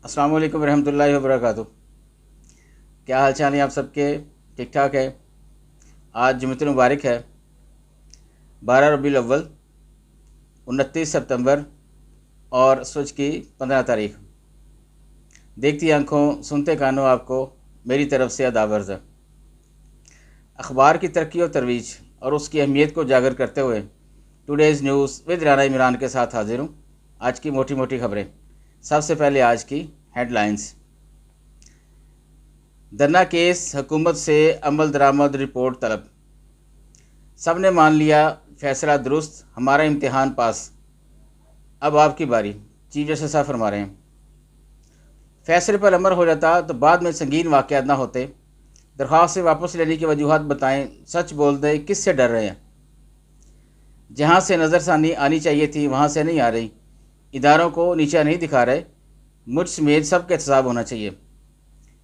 अस्सलाम वालेकुम रहमतुल्लाहि वबरकातुहू। क्या हाल चाल है आप सबके? ठीक ठाक है। आज जुम्मतुल मुबारक है, 12 रबीउल अव्वल, 29 सितंबर और सूरज की 15 तारीख। देखती आंखों सुनते कानों आपको मेरी तरफ से आदाब अर्ज़ है। अखबार की तरक्की और तरवीज और उसकी अहमियत को उजागर करते हुए today's news with Rana Imran के साथ हाजिर हूँ। आज की मोटी मोटी खबरें। सबसे पहले आज की हेडलाइंस। धरना केस, हुकूमत से अमल दरामद रिपोर्ट तलब। सब ने मान लिया फैसला दुरुस्त, हमारा इम्तिहान पास, अब आपकी बारी, चीफ जस्टिस साहब फरमा रहे हैं। फैसले पर अमल हो जाता तो बाद में संगीन वाक़यात ना होते। दरख्वास्त से वापस लेने की वजूहत बताएं, सच बोल दें, किस से डर रहे हैं। जहाँ से नज़रसानी आनी चाहिए थी वहाँ से नहीं आ रही। इदारों को नीचा नहीं दिखा रहे, मुझ समेत सबका एहतसाब होना चाहिए।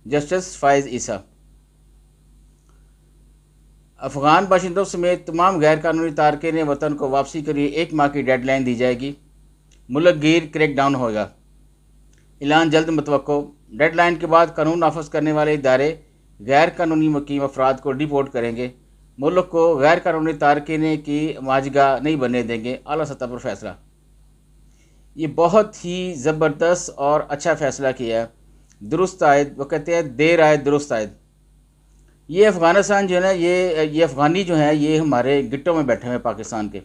जस्टिस फायज़ ईसा। अफ़गान बाशिंदों समेत तमाम गैर कानूनी तारकीन वतन को वापसी के लिए 1 माह की डेडलाइन दी जाएगी। मुल्क गिर क्रैकडाउन होगा, ऐलान जल्द मुतवक्को। डेडलाइन के बाद कानून नाफज करने वाले इदारे गैर कानूनी मुकीम अफराद को डिपोर्ट करेंगे। मुल्क को गैर कानूनी तारकीन की माजगा नहीं बनने देंगे, आला सतह पर फैसला। ये बहुत ही ज़बरदस्त और अच्छा फ़ैसला किया है। दुरुस्त आयद, वो कहते हैं देर आयद दुरुस्त आयद। ये अफ़गानिस्तान जो है ना, ये अफ़गानी जो है, ये हमारे गिट्टों में बैठे हुए हैं पाकिस्तान के।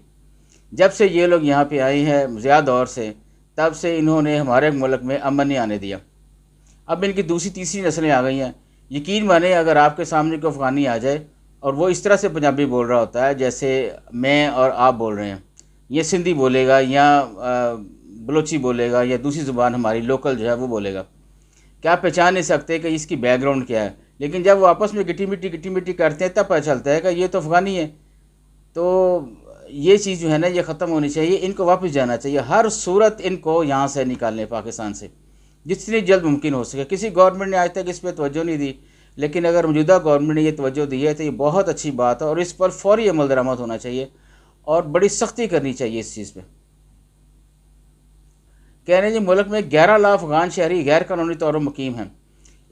जब से ये लोग यहाँ पे आए हैं ज़ियाद दौर से, तब से इन्होंने हमारे मुल्क में अमन नहीं आने दिया। अब इनकी दूसरी तीसरी नस्लें आ गई हैं। यकीन माने, अगर आपके सामने कोई अफ़गानी आ जाए और वो इस तरह से पंजाबी बोल रहा होता है जैसे मैं और आप बोल रहे हैं, ये सिंधी बोलेगा या बलोची बोलेगा या दूसरी ज़ुबान हमारी लोकल जो है वो बोलेगा, क्या पहचान नहीं सकते कि इसकी बैकग्राउंड क्या है। लेकिन जब वो आपस में गिट्टी मिट्टी करते हैं तब पता चलता है कि ये तो अफ़गानी है। तो ये चीज़ जो है ना, ये ख़त्म होनी चाहिए। इनको वापस जाना चाहिए, हर सूरत इनको यहाँ से निकालने, पाकिस्तान से, जितनी जल्द मुमकिन हो सके। किसी गवर्नमेंट ने आज तक इस पर तवज्जो नहीं दी, लेकिन अगर मौजूदा गवर्नमेंट ने ये तवज्जो दी है तो ये बहुत अच्छी बात है और इस पर फौरी अमल दरामद होना चाहिए और बड़ी सख्ती करनी चाहिए इस चीज़ पर। कह रहे हैं जी, मुल्क में 11 लाख अफगान शहरी गैर कानूनी तौर पर मुकीम हैं।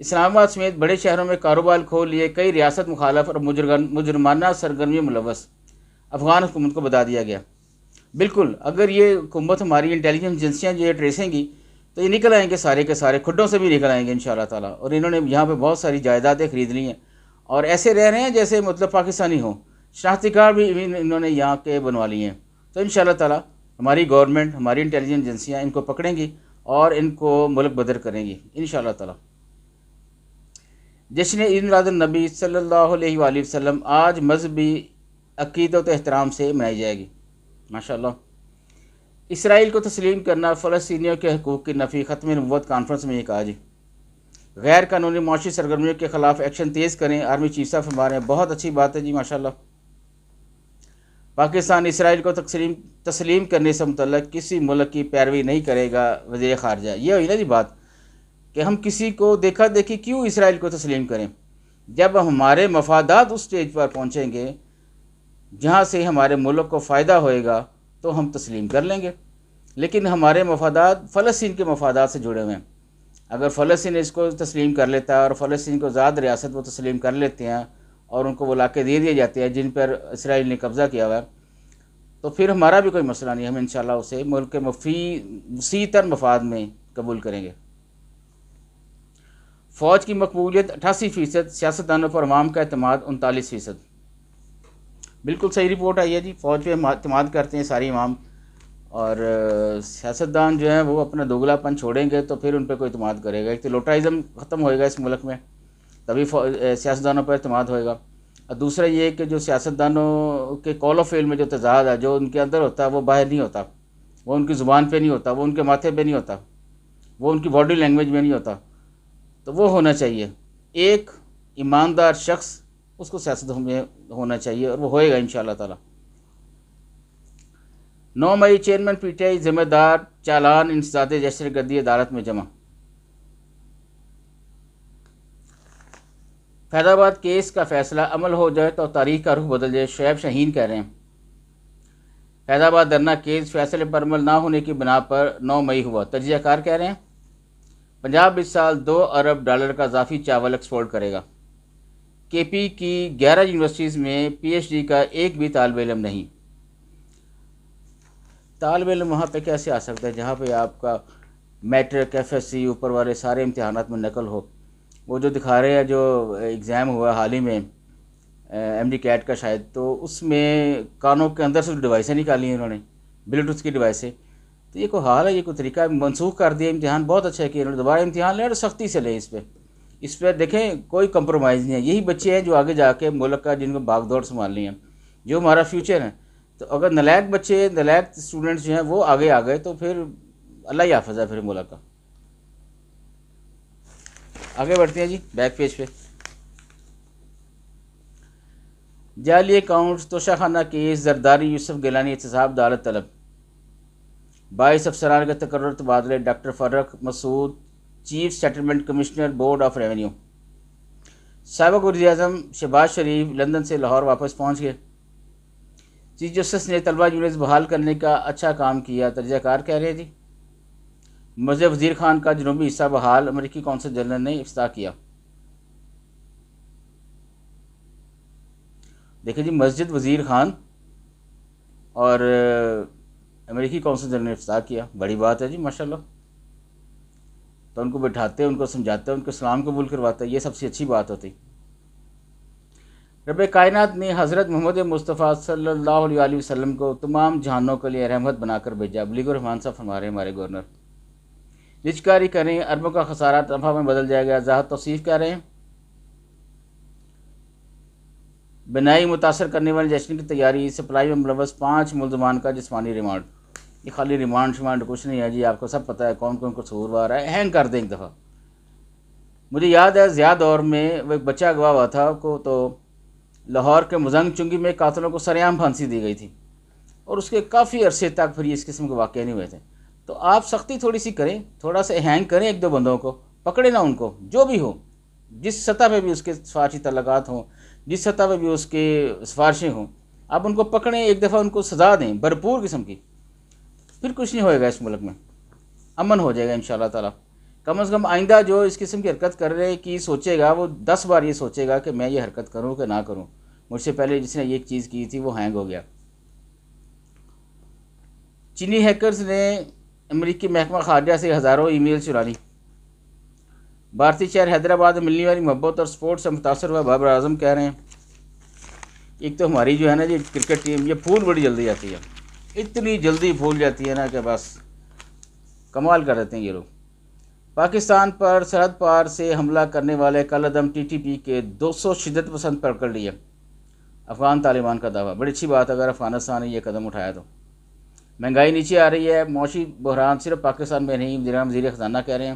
इस्लामाबाद समेत बड़े शहरों में कारोबार खोल लिए कई रियासत मुखालफ और मुजरमाना सरगर्मी मुलवस। अफगान हुकूमत को बता दिया गया। बिल्कुल, अगर ये हुकूमत हमारी इंटेलिजेंस एजेंसियाँ जो ये ट्रेसेंगी तो ये निकल आएंगे, सारे के सारे खुड्डों से भी निकल आएंगे इंशाअल्लाह ताला। और इन्होंने यहाँ पे बहुत सारी जायदादें ख़रीद ली हैं और ऐसे रह रहे हैं जैसे मतलब पाकिस्तानी हो। शनाख्ती कार्ड भी इन्होंने यहाँ के बनवा लिए हैं। तो इंशाअल्लाह ताला हमारी गवर्नमेंट, हमारी इंटेलिजेंस एजेंसियाँ इनको पकड़ेंगी और इनको मुल्क बदर करेंगी इंशाअल्लाह ताला। जश्न ईद मिलादुन्नबी सल्लल्लाहु अलैहि वसल्लम आज मजहबी अक़ीदत व एहतराम से मनाई जाएगी, माशाअल्लाह। इसराइल को तस्लीम करना, फ़लस्तीनियों के हकूक़ की नफ़ी, ख़त्म नबूवत कॉन्फ्रेंस में ये कहा जी। गैर कानूनी मुआशी सरगर्मियों के ख़िलाफ़ एक्शन तेज़ करें, आर्मी चीफ साहब फरमा रहे हैं। बहुत अच्छी बात है जी, माशाअल्लाह। पाकिस्तान इसराइल को तस्लीम करने से मुतल्लिक़ किसी मुल्क की पैरवी नहीं करेगा, वज़ीर ख़ारजा। ये हुई ना जी बात कि हम किसी को देखा देखी क्यों इसराइल को तस्लीम करें। जब हमारे मफादात उस स्टेज पर पहुँचेंगे जहाँ से हमारे मुल्क को फ़ायदा होएगा तो हम तस्लीम कर लेंगे। लेकिन हमारे मफादात फ़लस्तीन के मफादात से जुड़े हुए हैं। अगर फ़लस्तीन इसको तस्लीम कर लेता है और फ़लस्तीन को ज़्यादा रियासत वो तस्लीम कर लेते हैं और उनको वो इलाके दे दिए जाते हैं जिन पर इसराइल ने कब्ज़ा किया हुआ है, तो फिर हमारा भी कोई मसला नहीं। हम इंशाअल्लाह उसे मुल्क के वसीतर मफाद में कबूल करेंगे। फ़ौज की मकबूलियत 88%, सियासतदानों पर अवाम का अतमाद 39%। बिल्कुल सही रिपोर्ट आई है जी। फ़ौज पे अतमाद करते हैं सारी इमाम और सियासतदान जो हैं वो अपना दोगलापन छोड़ेंगे तो फिर उन पर कोई अतमाद करेगा। एक तो लोटाइज़म ख़त्म होएगा इस मुल्क में, तभी सियासतदानों पर अतमाद होएगा। और दूसरा ये कि जो सियासतदानों के कॉल ऑफ फेल में जो तजाद है, जो उनके अंदर होता है वो बाहर नहीं होता, वो उनकी ज़ुबान पे नहीं होता, वो उनके माथे पे नहीं होता, वो उनकी बॉडी लैंग्वेज में नहीं होता। तो वो होना चाहिए। एक ईमानदार शख्स, उसको सियासत में होना चाहिए और वो होएगा इंशाअल्लाह ताला। 9 मई चेयरमैन पीटीआई जिम्मेदार चालान इंसदाद जश्न गद्दी अदालत में जमा। फैज़ाबाद केस का फैसला अमल हो जाए तो तारीख का रुख बदल जाए, शोएब शाहीन कह रहे हैं। फैज़ाबाद धरना केस फैसले पर अमल ना होने की बिना पर 9 मई हुआ, तजियाकार कह रहे हैं। پنجاب اس سال $2 ارب کا اضافی چاول ایکسپورٹ کرے گا۔ کے پی کی 11 یونیورسٹیز میں پی ایچ ڈی کا ایک بھی طالب علم نہیں۔ طالب علم وہاں پہ کیسے آ سکتا ہے جہاں پہ آپ کا میٹرک ایف ایس سی اوپر والے سارے امتحانات میں نقل ہو؟ وہ جو دکھا رہے ہیں جو ایگزام ہوا حال ہی میں ایم ڈی کیٹ کا شاید، تو اس میں کانوں کے اندر سے ڈیوائسیں نکالی ہیں انہوں نے، بلوٹوتھ کی ڈیوائسیں۔ تو یہ کوئی حال ہے؟ یہ کوئی طریقہ منسوخ کر دیا امتحان؟ بہت اچھا ہے کہ انہوں نے دوبارہ امتحان لیں اور سختی سے لیں اس پہ دیکھیں کوئی کمپرومائز نہیں ہے۔ یہی بچے ہیں جو آگے جا کے ملک کا جن کو بھاگ دوڑ سنبھالنی ہے، جو ہمارا فیوچر ہے۔ تو اگر نالائق بچے، نالائق اسٹوڈنٹس جو ہیں وہ آگے آ گئے تو پھر اللہ ہی حافظ ہے پھر ملک کا۔ آگے بڑھتے ہیں جی بیک پیج پہ۔ جعلی اکاؤنٹس، توشہ خانہ کیس، زرداری یوسف گیلانی احتساب عدالت طلب۔ 22 افسران کے تقرر تبادلے، doctor Farooq Masood chief settlement commissioner board of revenue. سابق وزیر اعظم شہباز شریف لندن سے لاہور واپس پہنچ گئے۔ چیف جسٹس نے طلبہ یونٹس بحال کرنے کا اچھا کام کیا، تجزیہ کار کہہ رہے ہیں جی۔ مسجد وزیر خان کا جنوبی حصہ بحال، امریکی کونسل جنرل نے افتتاح کیا۔ دیکھیں جی، مسجد وزیر خان اور امریکی کونسل جنرل نے افتتاح کیا، بڑی بات ہے جی ماشاءاللہ۔ تو ان کو بٹھاتے ہیں، ان کو سمجھاتے ہیں، ان کو اسلام قبول کرواتا ہے، یہ سب سے اچھی بات ہوتی۔ رب کائنات نے حضرت محمد مصطفیٰ صلی اللہ علیہ وسلم کو تمام جہانوں کے لیے رحمت بنا کر بھیجا۔ بلیغ الرحمان صاحب فرما رہے ہیں ہمارے گورنر۔ نجکاری کریں، اربوں کا خسارہ تنخواہ میں بدل جائے گا، ذات توصیف کہہ رہے ہیں۔ بنائی متاثر کرنے والی جشن کی تیاری، سپلائی میں ملوث 5 ملزمان کا جسمانی ریمانڈ۔ یہ خالی ریمانڈ کچھ نہیں ہے جی، آپ کو سب پتہ ہے کون کون قصوروار ہے، ہینگ کر دیں ایک دفعہ۔ مجھے یاد ہے ضیاء دور میں وہ ایک بچہ اغوا ہوا تھا کو، تو لاہور کے مزنگ چنگی میں قاتلوں کو سرعام پھانسی دی گئی تھی، اور اس کے کافی عرصے تک پھر اس قسم کے واقعے نہیں ہوئے تھے۔ تو آپ سختی تھوڑی سی کریں، تھوڑا سا ہینگ کریں ایک دو بندوں کو، پکڑیں نا ان کو، جو بھی ہو، جس سطح پہ بھی اس کے سفارشی تعلقات ہوں، جس سطح پہ بھی اس کے سفارشیں ہوں، آپ ان کو پکڑیں، ایک دفعہ ان کو سزا دیں بھرپور قسم کی، پھر کچھ نہیں ہوئے گا اس ملک میں، امن ہو جائے گا انشاءاللہ تعالی۔ کم از کم آئندہ جو اس قسم کی حرکت کر رہے کی سوچے گا، وہ 10 بار یہ سوچے گا کہ میں یہ حرکت کروں کہ نہ کروں۔ مجھ سے پہلے جس نے یہ چیز کی تھی وہ ہینگ ہو گیا۔ چینی ہیکرز نے امریکی محکمہ خارجہ سے ہزاروں ای میل چرا لی۔ بھارتی شہر حیدرآباد میں ملنے والی محبت اور سپورٹ سے متاثر ہوا بابر اعظم کہہ رہے ہیں۔ ایک تو ہماری جو ہے نا جی کرکٹ ٹیم، یہ پھول بڑی جلدی جاتی ہے، اتنی جلدی پھول جاتی ہے نا کہ بس کمال کر دیتے ہیں یہ لوگ۔ پاکستان پر سرحد پار سے حملہ کرنے والے کالعدم ٹی ٹی پی کے 200 شدت پسند پکڑ لیے، افغان طالبان کا دعویٰ۔ بڑی اچھی بات ہے اگر افغانستان نے یہ قدم اٹھایا تو۔ مہنگائی نیچے آ رہی ہے، معاشی بحران صرف پاکستان میں نہیں، وزیر خزانہ کہہ رہے ہیں۔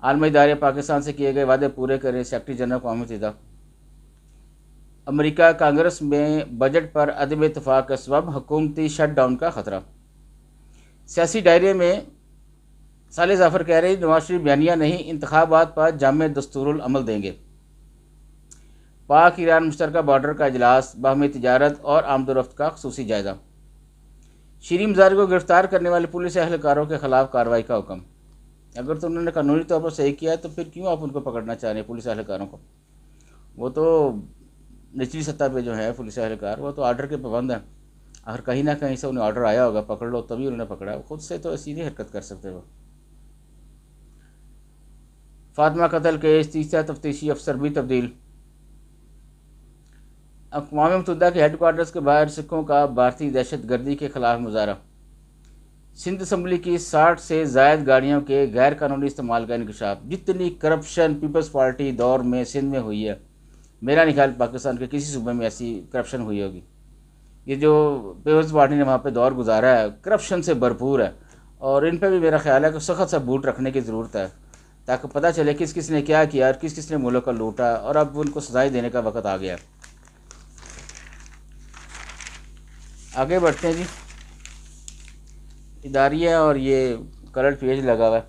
عالمی ادارے پاکستان سے کیے گئے وعدے پورے کریں، سیکرٹری جنرل اقوام متحدہ۔ امریکہ کانگریس میں بجٹ پر عدم اتفاق کا سبب حکومتی شٹ ڈاؤن کا خطرہ۔ سیاسی دائرے میں صالح ظفر کہہ رہے ہیں نواز شریف بیانیہ نہیں، انتخابات پر جامع دستور العمل دیں گے۔ پاک ایران مشترکہ بارڈر کا اجلاس، باہمی تجارت اور آمد و رفت کا خصوصی جائزہ۔ شیریں مزاری کو گرفتار کرنے والے پولیس اہلکاروں کے خلاف کارروائی کا حکم۔ اگر تو انہوں نے قانونی طور پر صحیح کیا ہے تو پھر کیوں آپ ان کو پکڑنا چاہ رہے ہیں پولیس اہلکاروں کو؟ وہ تو نچلی سطح پہ جو ہے پولیس اہلکار، وہ تو آرڈر کے پابند ہیں۔ اگر کہیں نہ کہیں سے انہیں آرڈر آیا ہوگا پکڑ لو، تبھی انہوں نے پکڑا، خود سے تو سیدھی حرکت کر سکتے وہ۔ فاطمہ قتل کیس، تیسرا تفتیشی افسر بھی تبدیل۔ اقوام متحدہ کے ہیڈ کوارٹرز کے باہر سکھوں کا بھارتی دہشت گردی کے خلاف مظاہرہ۔ سندھ اسمبلی کی 60 سے زائد گاڑیوں کے غیر قانونی استعمال کا انکشاف۔ جتنی کرپشن پیپلز پارٹی دور میں سندھ میں ہوئی ہے، میرا نہیں خیال پاکستان کے کسی صوبے میں ایسی کرپشن ہوئی ہوگی۔ یہ جو پیپلز پارٹی نے وہاں پہ دور گزارا ہے کرپشن سے بھرپور ہے، اور ان پہ بھی میرا خیال ہے کہ سخت سا بوٹ رکھنے کی ضرورت ہے، تاکہ پتہ چلے کس کس نے کیا کیا اور کس کس نے ملک کا لوٹا، اور اب ان کو سزائیں دینے کا وقت آ گیا ہے۔ آگے بڑھتے ہیں جی، اداریہ اور یہ کرنٹ پیج لگا ہوا ہے،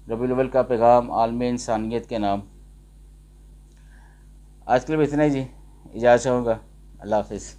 ربیع الاول کا پیغام عالم انسانیت کے نام۔ آج کے لیے اتنا ہی جی، اجازت چاہوں گا، اللہ حافظ۔